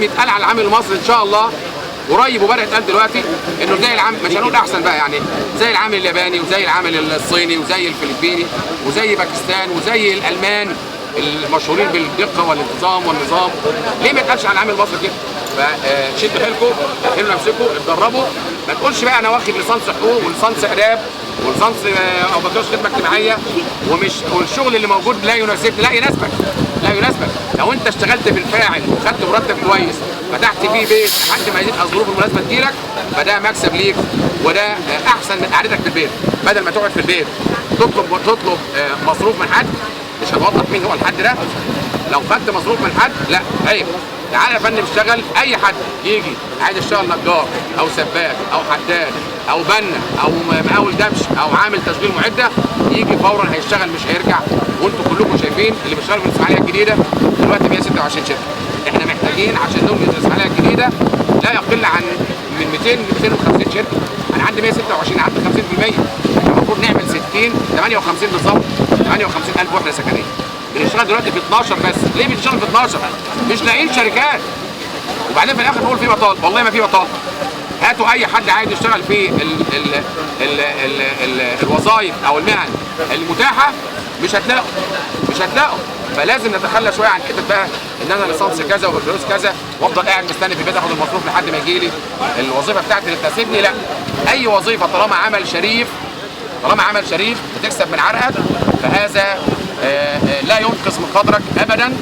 بيتقال على العامل المصري ان شاء الله قريب، وبدا يتقال دلوقتي انه زي العامل، مش هنقول احسن بقى يعني، زي العامل الياباني وزي العامل الصيني وزي الفلبيني وزي باكستان وزي الالمان المشهورين بالدقه والانتظام والنظام. ليه ما يتقالش على العامل المصري كده؟ فشدوا حيلكم، احلوا نفسكم، اتدربوا. ما تقولش بقى انا واخد ليسانس حقوق وليسانس اداب وليسانس او بكالوريوس خدمه اجتماعيه والشغل اللي موجود لا يناسبني. لا يناسبك، لا يناسبك. لو انت اشتغلت بالفاعل وخدت مرتب كويس فتحت فيه بيت لحد ما يزيد الظروف المناسبه تجيلك، فده مكسب ليك، وده احسن من قعدتك في البيت. بدل ما تقعد في البيت تطلب مصروف من حد، مش هنوضح مين هو الحد ده. لو خدت مصروف من حد لا عيب. تعالى يا فندم اشتغل. اي حد يجي عايز يشتغل نجار او سباك او حداد او بنا او مقاول دبش او عامل تشغيل معده، يجي فورا هيشتغل مش هيرجع. وانتم كلكم شايفين اللي بيشتغل في الاسماعيليه الجديده دلوقتي 126 شركه. احنا محتاجين عشان ننجز الاسماعيليه الجديده لا يقل عن من 200 ل 250 شركه. انا عندي 126، عندي 50%. المفروض نعمل 60 58 بالظبط، 58,000 وحده سكنيه. بنشتغل دلوقتي في 12 بس. ليه بنشتغل في 12؟ مش لاقيين شركات. وبعدين في الاخر نقول في بطاله. والله ما في بطاله. هاتوا اي حد عايز يشتغل في الوظائف او المهن المتاحه، مش هتلاقوا. فلازم نتخلى شويه عن حته بقى ان انا ليسانس كذا وبكالوريوس كذا وافضل قاعد مستني في البيت اخد المصروف لحد ما يجي لي الوظيفه بتاعتي اللي تناسبني. لا، اي وظيفه طالما عمل شريف بتكسب من عرقك، فهذا لا ينقص من قدرك ابدا.